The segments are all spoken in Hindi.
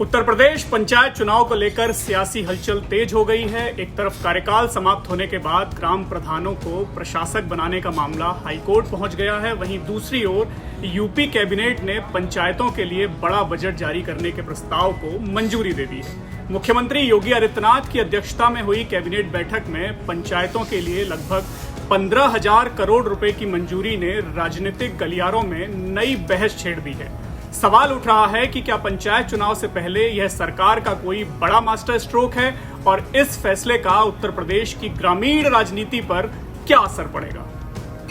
उत्तर प्रदेश पंचायत चुनाव को लेकर सियासी हलचल तेज हो गई है। एक तरफ कार्यकाल समाप्त होने के बाद ग्राम प्रधानों को प्रशासक बनाने का मामला हाईकोर्ट पहुंच गया है। वहीं दूसरी ओर यूपी कैबिनेट ने पंचायतों के लिए बड़ा बजट जारी करने के प्रस्ताव को मंजूरी दे दी है। मुख्यमंत्री योगी आदित्यनाथ की अध्यक्षता में हुई कैबिनेट बैठक में पंचायतों के लिए लगभग 15,000 करोड़ रुपए की मंजूरी ने राजनीतिक गलियारों में नई बहस छेड़ दी है। सवाल उठ रहा है कि क्या पंचायत चुनाव से पहले यह सरकार का कोई बड़ा मास्टर स्ट्रोक है और इस फैसले का उत्तर प्रदेश की ग्रामीण राजनीति पर क्या असर पड़ेगा।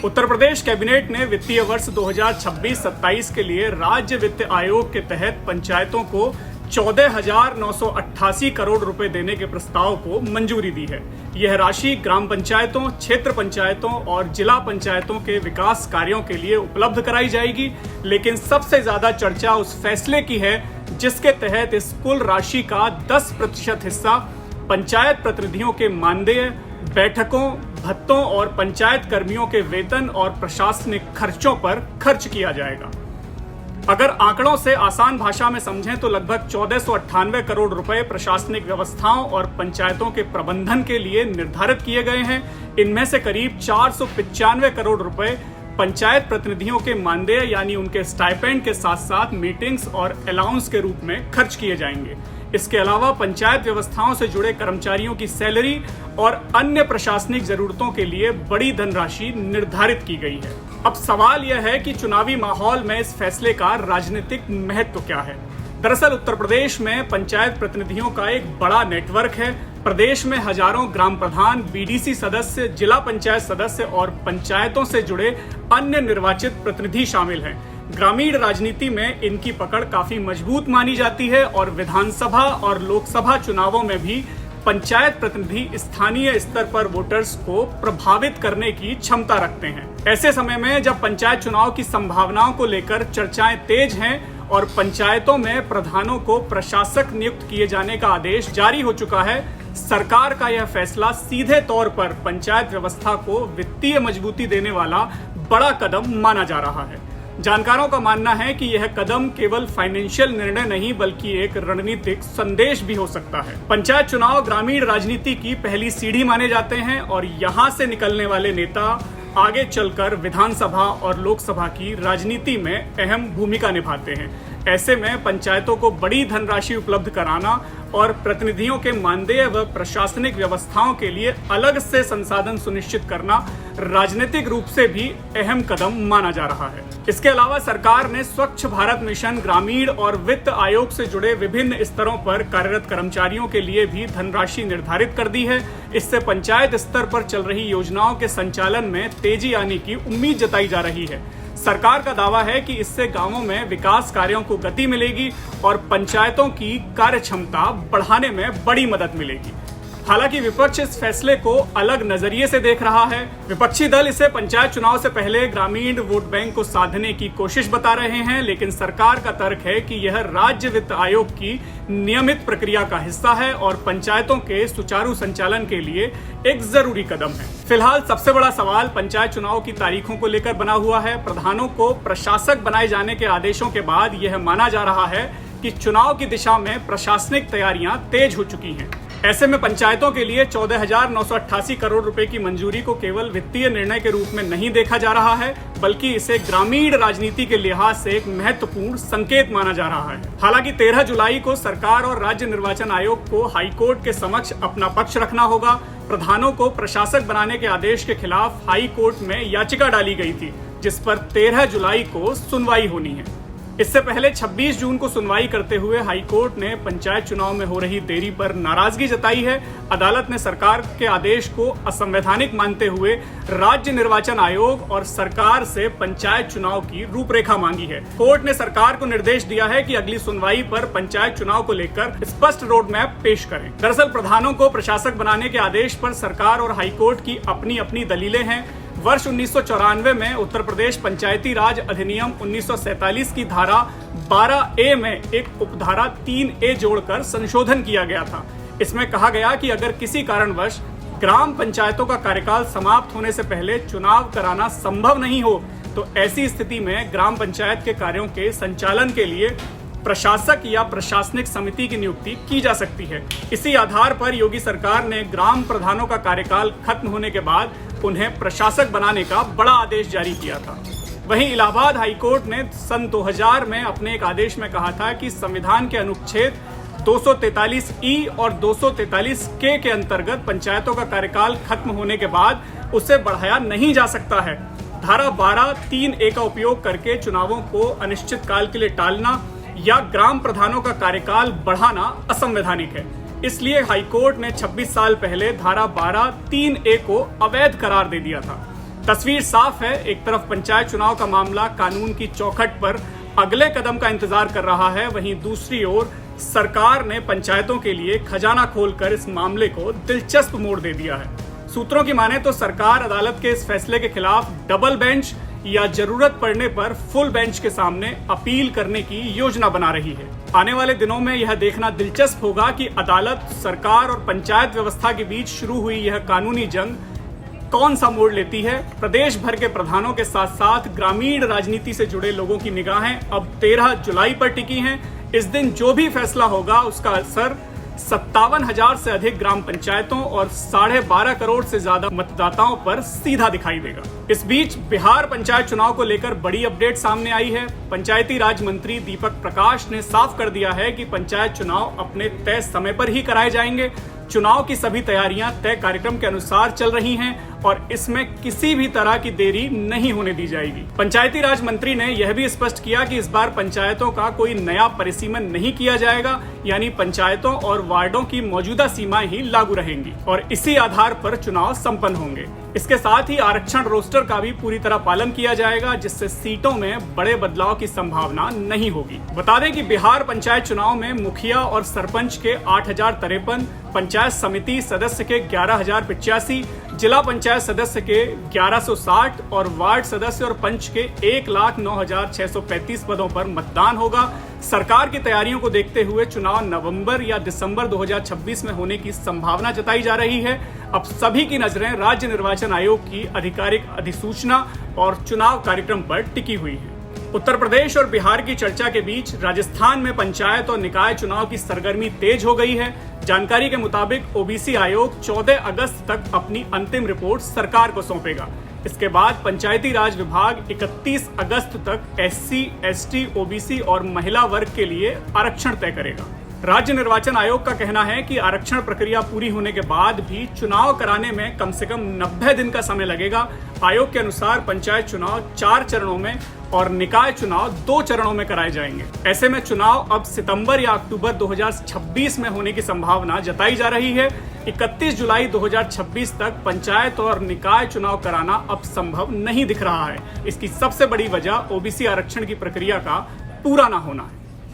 उत्तर प्रदेश कैबिनेट ने वित्तीय वर्ष 2026-27 के लिए राज्य वित्त आयोग के तहत पंचायतों को 14,988 करोड़ रुपए देने के प्रस्ताव को मंजूरी दी है। यह राशि ग्राम पंचायतों, क्षेत्र पंचायतों और जिला पंचायतों के विकास कार्यों के लिए उपलब्ध कराई जाएगी। लेकिन सबसे ज्यादा चर्चा उस फैसले की है जिसके तहत इस कुल राशि का 10% हिस्सा पंचायत प्रतिनिधियों के मानदेय, बैठकों, भत्तों और पंचायत कर्मियों के वेतन और प्रशासनिक खर्चों पर खर्च किया जाएगा। अगर आंकड़ों से आसान भाषा में समझें तो लगभग 1498 करोड़ रुपए प्रशासनिक व्यवस्थाओं और पंचायतों के प्रबंधन के लिए निर्धारित किए गए हैं। इनमें से करीब 495 करोड़ रुपए पंचायत प्रतिनिधियों के मानदेय यानी उनके स्टाइपेंड के साथ साथ मीटिंग्स और अलाउंस के रूप में खर्च किए जाएंगे। इसके अलावा पंचायत व्यवस्थाओं से जुड़े कर्मचारियों की सैलरी और अन्य प्रशासनिक जरूरतों के लिए बड़ी धनराशि निर्धारित की गई है। अब सवाल यह है कि चुनावी माहौल में इस फैसले का राजनीतिक महत्व क्या है। दरअसल उत्तर प्रदेश में पंचायत प्रतिनिधियों का एक बड़ा नेटवर्क है। प्रदेश में हजारों ग्राम प्रधान, बीडीसी सदस्य, जिला पंचायत सदस्य और पंचायतों से जुड़े अन्य निर्वाचित प्रतिनिधि शामिल हैं। ग्रामीण राजनीति में इनकी पकड़ काफी मजबूत मानी जाती है और विधानसभा और लोकसभा चुनावों में भी पंचायत प्रतिनिधि स्थानीय स्तर पर वोटर्स को प्रभावित करने की क्षमता रखते हैं। ऐसे समय में जब पंचायत चुनाव की संभावनाओं को लेकर चर्चाएं तेज हैं और पंचायतों में प्रधानों को प्रशासक नियुक्त किए जाने का आदेश जारी हो चुका है, सरकार का यह फैसला सीधे तौर पर पंचायत व्यवस्था को वित्तीय मजबूती देने वाला बड़ा कदम माना जा रहा है। जानकारों का मानना है कि यह कदम केवल फाइनेंशियल निर्णय नहीं बल्कि एक रणनीतिक संदेश भी हो सकता है। पंचायत चुनाव ग्रामीण राजनीति की पहली सीढ़ी माने जाते हैं और यहां से निकलने वाले नेता आगे चलकर विधानसभा और लोकसभा की राजनीति में अहम भूमिका निभाते हैं। ऐसे में पंचायतों को बड़ी धनराशि उपलब्ध कराना और प्रतिनिधियों के मानदेय व प्रशासनिक व्यवस्थाओं के लिए अलग से संसाधन सुनिश्चित करना राजनीतिक रूप से भी अहम कदम माना जा रहा है। इसके अलावा सरकार ने स्वच्छ भारत मिशन, ग्रामीण और वित्त आयोग से जुड़े विभिन्न स्तरों पर कार्यरत कर्मचारियों के लिए भी धनराशि निर्धारित कर दी है। इससे पंचायत स्तर पर चल रही योजनाओं के संचालन में तेजी आने की उम्मीद जताई जा रही है। सरकार का दावा है कि इससे गांवों में विकास कार्यों को गति मिलेगी और पंचायतों की कार्य क्षमता बढ़ाने में बड़ी मदद मिलेगी। हालांकि विपक्ष इस फैसले को अलग नजरिए से देख रहा है। विपक्षी दल इसे पंचायत चुनाव से पहले ग्रामीण वोट बैंक को साधने की कोशिश बता रहे हैं, लेकिन सरकार का तर्क है कि यह राज्य वित्त आयोग की नियमित प्रक्रिया का हिस्सा है और पंचायतों के सुचारू संचालन के लिए एक जरूरी कदम है। फिलहाल सबसे बड़ा सवाल पंचायत चुनाव की तारीखों को लेकर बना हुआ है। प्रधानों को प्रशासक बनाए जाने के आदेशों के बाद यह माना जा रहा है कि चुनाव की दिशा में प्रशासनिक तैयारियां तेज हो चुकी हैं। ऐसे में पंचायतों के लिए 14,988 करोड़ रुपए की मंजूरी को केवल वित्तीय निर्णय के रूप में नहीं देखा जा रहा है बल्कि इसे ग्रामीण राजनीति के लिहाज से एक महत्वपूर्ण संकेत माना जा रहा है। हालांकि 13 जुलाई को सरकार और राज्य निर्वाचन आयोग को हाईकोर्ट के समक्ष अपना पक्ष रखना होगा। प्रधानों को प्रशासक बनाने के आदेश के खिलाफ हाई कोर्ट में याचिका डाली गई थी जिस पर 13 जुलाई को सुनवाई होनी है। इससे पहले 26 जून को सुनवाई करते हुए हाईकोर्ट ने पंचायत चुनाव में हो रही देरी पर नाराजगी जताई है। अदालत ने सरकार के आदेश को असंवैधानिक मानते हुए राज्य निर्वाचन आयोग और सरकार से पंचायत चुनाव की रूपरेखा मांगी है। कोर्ट ने सरकार को निर्देश दिया है कि अगली सुनवाई पर पंचायत चुनाव को लेकर स्पष्ट रोड मैप पेश करें। दरअसल प्रधानों को प्रशासक बनाने के आदेश पर सरकार और हाईकोर्ट की अपनी अपनी दलीलें हैं। वर्ष 1994 में उत्तर प्रदेश पंचायती राज अधिनियम 1947 की धारा 12A में एक उपधारा 3A जोड़कर संशोधन किया गया था। इसमें कहा गया कि अगर किसी कारणवश ग्राम पंचायतों का कार्यकाल समाप्त होने से पहले चुनाव कराना संभव नहीं हो तो ऐसी स्थिति में ग्राम पंचायत के कार्यों के संचालन के लिए प्रशासक या प्रशासनिक समिति की नियुक्ति की जा सकती है। इसी आधार पर योगी सरकार ने ग्राम प्रधानों का कार्यकाल खत्म होने के बाद उन्हें प्रशासक बनाने का बड़ा आदेश जारी किया था। वहीं इलाहाबाद हाईकोर्ट ने सन 2000 में अपने एक आदेश में कहा था कि संविधान के अनुच्छेद 243E और 243K के अंतर्गत पंचायतों का कार्यकाल खत्म होने के बाद उसे बढ़ाया नहीं जा सकता है। धारा 12(3)(a) का उपयोग करके चुनावों को अनिश्चित काल के लिए टालना या ग्राम प्रधानों का कार्यकाल बढ़ाना असंवैधानिक है। इसलिए हाईकोर्ट ने 26 साल पहले धारा 12(3)(a) को अवैध करार दे दिया था। तस्वीर साफ है, एक तरफ पंचायत चुनाव का मामला कानून की चौखट पर अगले कदम का इंतजार कर रहा है, वहीं दूसरी ओर सरकार ने पंचायतों के लिए खजाना खोलकर इस मामले को दिलचस्प मोड़ दे दिया है। सूत्रों की माने तो सरकार अदालत के इस फैसले के खिलाफ डबल बेंच या जरूरत पड़ने पर फुल बेंच के सामने अपील करने की योजना बना रही है। आने वाले दिनों में यह देखना दिलचस्प होगा कि अदालत, सरकार और पंचायत व्यवस्था के बीच शुरू हुई यह कानूनी जंग कौन सा मोड़ लेती है। प्रदेश भर के प्रधानों के साथ साथ ग्रामीण राजनीति से जुड़े लोगों की निगाहें अब 13 जुलाई पर टिकी हैं। इस दिन जो भी फैसला होगा उसका असर 57,000 से अधिक ग्राम पंचायतों और 12.5 करोड़ से ज्यादा मतदाताओं पर सीधा दिखाई देगा। इस बीच बिहार पंचायत चुनाव को लेकर बड़ी अपडेट सामने आई है। पंचायती राज मंत्री दीपक प्रकाश ने साफ कर दिया है कि पंचायत चुनाव अपने तय समय पर ही कराए जाएंगे। चुनाव की सभी तैयारियां तय कार्यक्रम के अनुसार चल रही हैं और इसमें किसी भी तरह की देरी नहीं होने दी जाएगी। पंचायती राज मंत्री ने यह भी स्पष्ट किया कि इस बार पंचायतों का कोई नया परिसीमन नहीं किया जाएगा, यानी पंचायतों और वार्डों की मौजूदा सीमाएं ही लागू रहेंगी और इसी आधार पर चुनाव संपन्न होंगे। इसके साथ ही आरक्षण रोस्टर का भी पूरी तरह पालन किया जाएगा, जिससे सीटों में बड़े बदलाव की संभावना नहीं होगी। बता दें कि बिहार पंचायत चुनाव में मुखिया और सरपंच के 8,053, पंचायत समिति सदस्य के 11,085, जिला पंचायत सदस्य के 1160 और वार्ड सदस्य और पंच के 1,09,635 पदों पर मतदान होगा। सरकार की तैयारियों को देखते हुए चुनाव नवंबर या दिसंबर 2026 में होने की संभावना जताई जा रही है। अब सभी की नजरें राज्य निर्वाचन आयोग की आधिकारिक अधिसूचना और चुनाव कार्यक्रम पर टिकी हुई है। उत्तर प्रदेश और बिहार की चर्चा के बीच राजस्थान में पंचायत और निकाय चुनाव की सरगर्मी तेज हो गई है। जानकारी के मुताबिक ओबीसी आयोग 14 अगस्त तक अपनी अंतिम रिपोर्ट सरकार को सौंपेगा। इसके बाद पंचायती राज विभाग 31 अगस्त तक एससी, एसटी, ओबीसी और महिला वर्ग के लिए आरक्षण तय करेगा। राज्य निर्वाचन आयोग का कहना है कि आरक्षण प्रक्रिया पूरी होने के बाद भी चुनाव कराने में कम से कम 90 दिन का समय लगेगा। आयोग के अनुसार पंचायत चुनाव 4 चरणों में और निकाय चुनाव 2 चरणों में कराए जाएंगे। ऐसे में चुनाव अब सितंबर या अक्टूबर 2026 में होने की संभावना जताई जा रही है। 31 जुलाई 2026 तक पंचायत और निकाय चुनाव कराना अब संभव नहीं दिख रहा है। इसकी सबसे बड़ी वजह ओबीसी आरक्षण की प्रक्रिया का पूरा ना होना है।